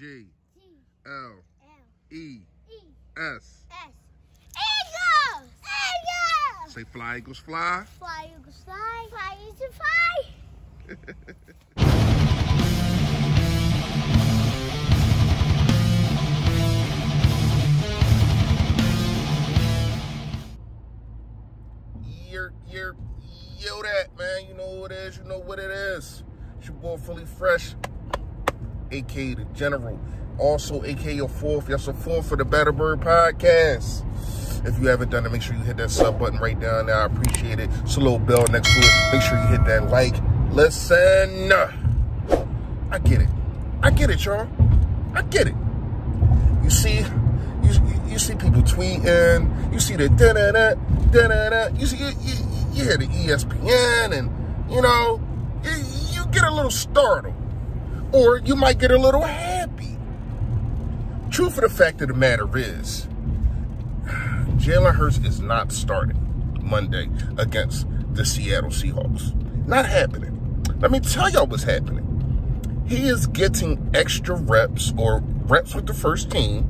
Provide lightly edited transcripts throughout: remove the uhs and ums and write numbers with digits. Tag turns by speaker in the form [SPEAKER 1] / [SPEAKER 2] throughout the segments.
[SPEAKER 1] G L E S.
[SPEAKER 2] Eagles! Eagles!
[SPEAKER 1] Say fly, Eagles, fly.
[SPEAKER 2] Fly, Eagles, fly. Fly, Eagles, fly.
[SPEAKER 1] Yo, that, man. You know what it is. You know what it is. It's your boy, Fully Fresh, a.k.a. The General. Also, a.k.a. your fourth. Yes, a fourth for the Better Bird Podcast. If you haven't done it, make sure you hit that sub button right down there. I appreciate it. It's a little bell next to it. Make sure you hit that like. Listen. I get it. I get it, y'all. I get it. You see people tweeting. You see the da-da-da, da-da-da. You hear the ESPN, and, you know, you get a little startled. Or you might get a little happy. Truth of the fact of the matter is, Jalen Hurts is not starting Monday against the Seattle Seahawks. Not happening. Let me tell y'all what's happening. He is getting extra reps, or reps with the first team,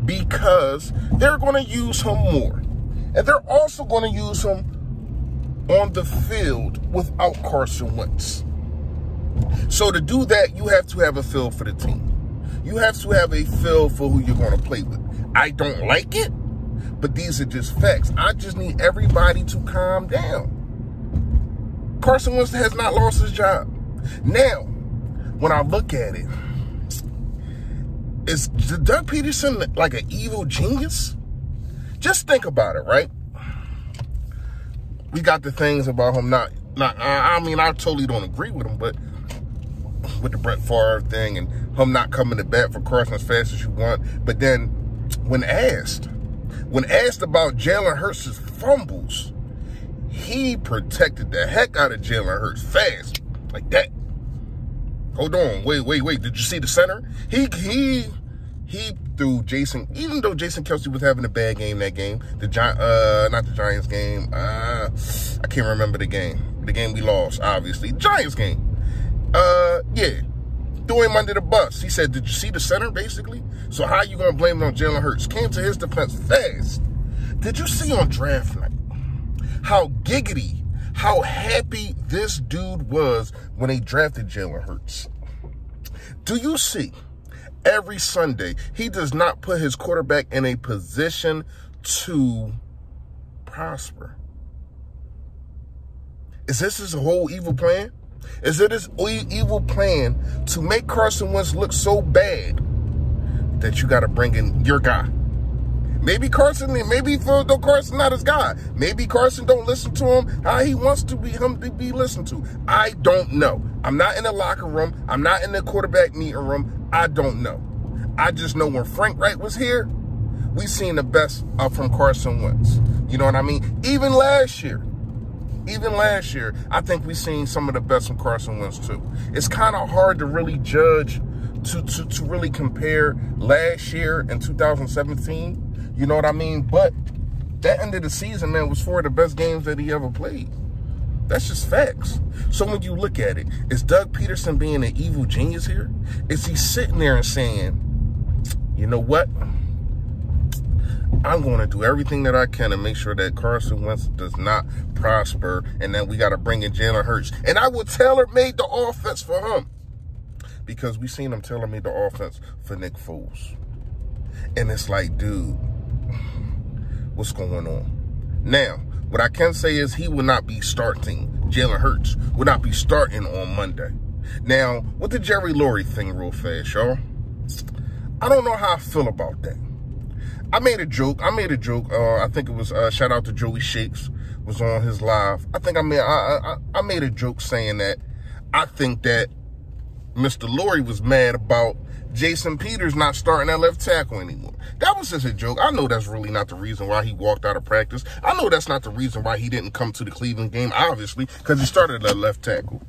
[SPEAKER 1] because they're going to use him more. And they're also going to use him on the field without Carson Wentz. So to do that, you have to have a feel for the team. You have to have a feel for who you're going to play with. I don't like it, but these are just facts. I just need everybody to calm down. Carson Wentz has not lost his job. Now, when I look at it, is Doug Peterson like an evil genius? Just think about it, right? We got the things about him I mean, I totally don't agree with him, but with the Brett Favre thing and him not coming to bat for Carson as fast as you want. But then when asked about Jalen Hurts' fumbles, he protected the heck out of Jalen Hurts fast, like that. Hold on, wait. Did you see the center? He threw Jason, even though Jason Kelce was having a bad game that game, not the Giants game. I can't remember the game. The game we lost, obviously. Giants game. Yeah. Threw him under the bus. He said, did you see the center, basically? So how you going to blame it on Jalen Hurts? Came to his defense fast. Did you see on draft night how giggity, how happy this dude was when they drafted Jalen Hurts? Do you see every Sunday he does not put his quarterback in a position to prosper? Is this his whole evil plan? Is it his evil plan to make Carson Wentz look so bad that you got to bring in your guy? Maybe Carson not his guy. Maybe Carson don't listen to him how he wants to be listened to. I don't know. I'm not in the locker room. I'm not in the quarterback meeting room. I don't know. I just know when Frank Wright was here, we seen the best from Carson Wentz. You know what I mean? Even last year, I think we seen some of the best from Carson Wentz too. It's kind of hard to really judge, to really compare last year and 2017. You know what I mean? But that end of the season, man, was four of the best games that he ever played. That's just facts. So when you look at it, is Doug Peterson being an evil genius here? Is he sitting there and saying, you know what? I'm going to do everything that I can to make sure that Carson Wentz does not prosper, and that we got to bring in Jalen Hurts. And I will tailor-made the offense for him, because we seen him tailor-made the offense for Nick Foles. And it's like, dude, what's going on? Now, what I can say is he will not be starting. Jalen Hurts will not be starting on Monday. Now, with the Jerry Lurie thing real fast, y'all, I don't know how I feel about that. I made a joke. I think it was, shout out to Joey Shakes, was on his live. I think I made a joke saying that I think that Mr. Lurie was mad about Jason Peters not starting at left tackle anymore. That was just a joke. I know that's really not the reason why he walked out of practice. I know that's not the reason why he didn't come to the Cleveland game, obviously, because he started at left tackle.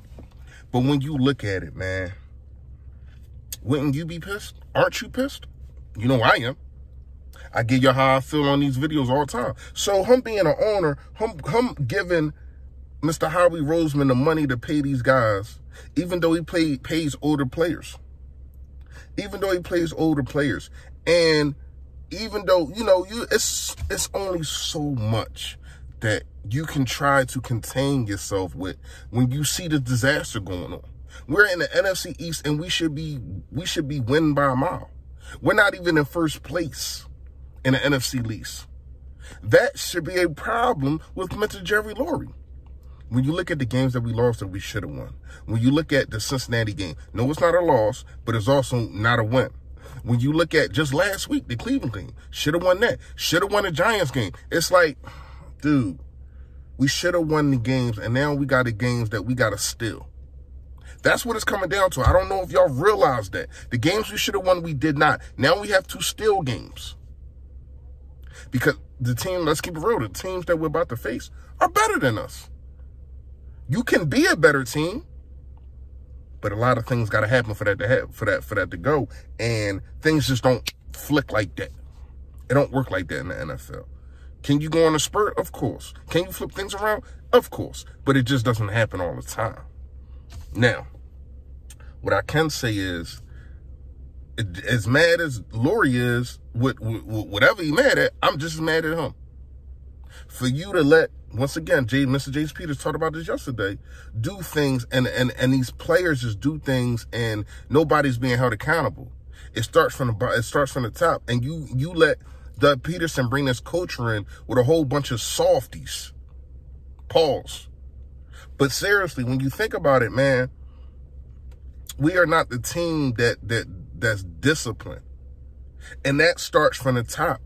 [SPEAKER 1] But when you look at it, man, wouldn't you be pissed? Aren't you pissed? You know I am. I give you how I feel on these videos all the time. So him being an owner, him giving Mr. Howie Roseman the money to pay these guys, even though he pays older players. even though he plays older players. And even though, it's only so much that you can try to contain yourself with when you see the disaster going on. We're in the NFC East and we should be winning by a mile. We're not even in first place in the NFC East. That should be a problem with Mr. Jerry Lurie. When you look at the games that we lost that we should have won. When you look at the Cincinnati game, no, it's not a loss, but it's also not a win. When you look at just last week, the Cleveland game, should have won that. Should have won the Giants game. It's like, dude, we should have won the games, and now we got the games that we got to steal. That's what it's coming down to. I don't know if y'all realize that. The games we should have won, we did not. Now we have to steal games. Because the team, let's keep it real, the teams that we're about to face are better than us. You can be a better team, but a lot of things got to happen for that to go, and things just don't flick like that. It don't work like that in the NFL. Can you go on a spurt? Of course. Can you flip things around? Of course. But it just doesn't happen all the time. Now, what I can say is, as mad as Lurie is with whatever he's mad at, I'm just as mad at him. For you to let, once again, Mr. Jace Peters talked about this yesterday, do things, and these players just do things, and nobody's being held accountable. It starts from the top, and you let Doug Peterson bring this culture in with a whole bunch of softies. Pause. But seriously, when you think about it, man, we are not the team that's disciplined, and that starts from the top.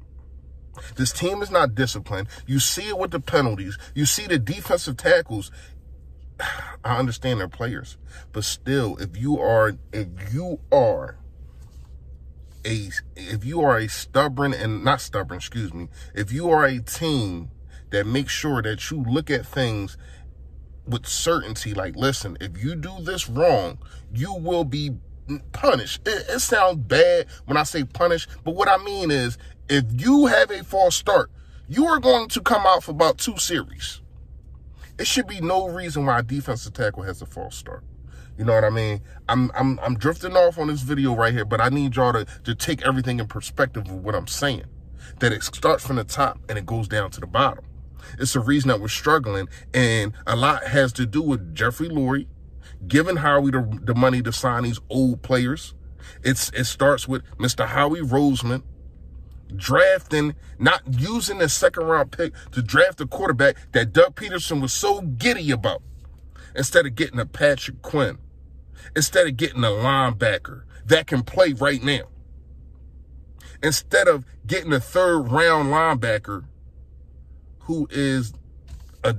[SPEAKER 1] This team is not disciplined. You see it with the penalties. You see the defensive tackles. I understand they're players, but still, if you are a stubborn and not stubborn, excuse me, if you are a team that makes sure that you look at things with certainty, like, listen, if you do this wrong, you will be punished. It sounds bad when I say punish, but what I mean is, if you have a false start, you are going to come out for about 2 series. It should be no reason why a defensive tackle has a false start. You know what I mean? I'm drifting off on this video right here, but I need y'all to take everything in perspective of what I'm saying. That it starts from the top and it goes down to the bottom. It's the reason that we're struggling, and a lot has to do with Jeffrey Lurie giving Howie the money to sign these old players. It starts with Mr. Howie Roseman drafting, not using the 2nd round pick to draft a quarterback that Doug Peterson was so giddy about. Instead of getting a Patrick Quinn, instead of getting a linebacker that can play right now, instead of getting a 3rd round linebacker who is a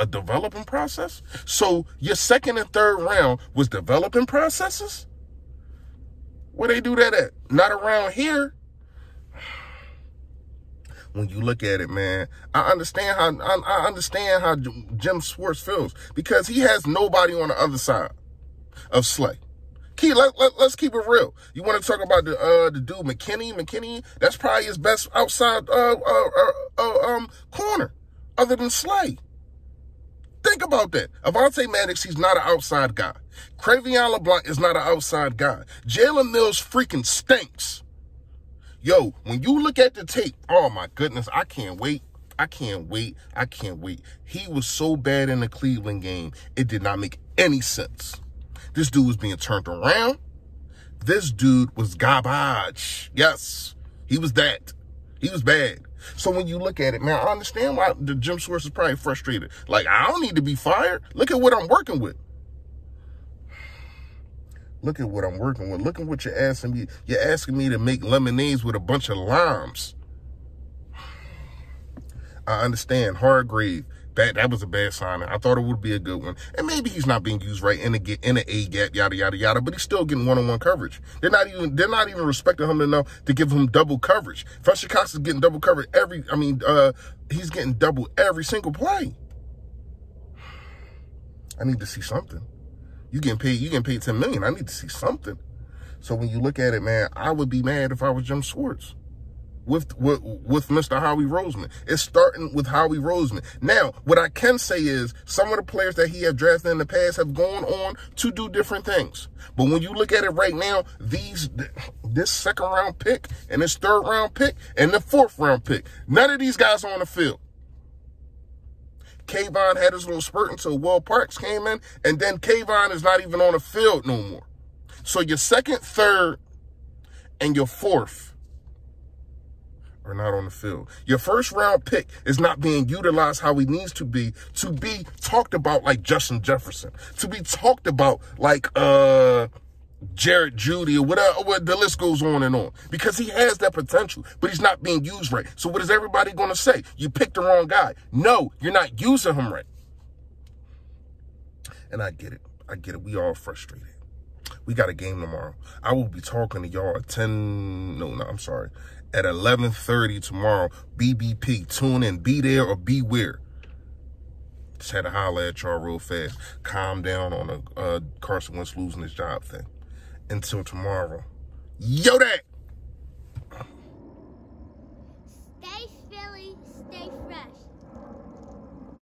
[SPEAKER 1] developing process. So your 2nd and 3rd round was developing processes? Where they do that at? Not around here. When you look at it, man, I understand how Jim Schwartz feels, because he has nobody on the other side of Slay. Let's keep it real. You want to talk about the dude McKinney? That's probably his best outside corner, other than Slay. Think about that. Avonte Maddox, he's not an outside guy. Crevion LeBlanc is not an outside guy. Jalen Mills freaking stinks. Yo, when you look at the tape, oh my goodness, I can't wait. He was so bad in the Cleveland game, it did not make any sense. This dude was being turned around. This dude was garbage. Yes, he was that. He was bad. So when you look at it, man, I understand why the Jim Schwartz is probably frustrated. Like, I don't need to be fired. Look at what I'm working with. Look at what I'm working with. Look at what you're asking me. You're asking me to make lemonades with a bunch of limes. I understand. Hargrave, that was a bad signing. I thought it would be a good one. And maybe he's not being used right in the A gap, yada, yada, yada, but he's still getting one-on-one coverage. They're not even respecting him enough to give him double coverage. Fletcher Cox is getting double coverage he's getting double every single play. I need to see something. You getting paid $10 million. I need to see something. So when you look at it, man, I would be mad if I was Jim Schwartz. with Mr. Howie Roseman. It's starting with Howie Roseman. Now, what I can say is some of the players that he have drafted in the past have gone on to do different things. But when you look at it right now, this second-round pick and this third-round pick and the fourth-round pick, none of these guys are on the field. Kayvon had his little spurt until Will Parks came in, and then Kayvon is not even on the field no more. So your second, third, and your fourth are not on the field. Your first round pick is not being utilized how he needs to be talked about like Justin Jefferson, to be talked about like Jared Judy or whatever, the list goes on and on, because he has that potential, but he's not being used right. So what is everybody going to say? You picked the wrong guy. No, you're not using him right. And I get it. We all frustrated. We got a game tomorrow. I will be talking to y'all at 11:30 tomorrow. BBP. Tune in. Be there or beware. Just had to holler at y'all real fast. Calm down on the Carson Wentz losing his job thing. Until tomorrow. Yo, that!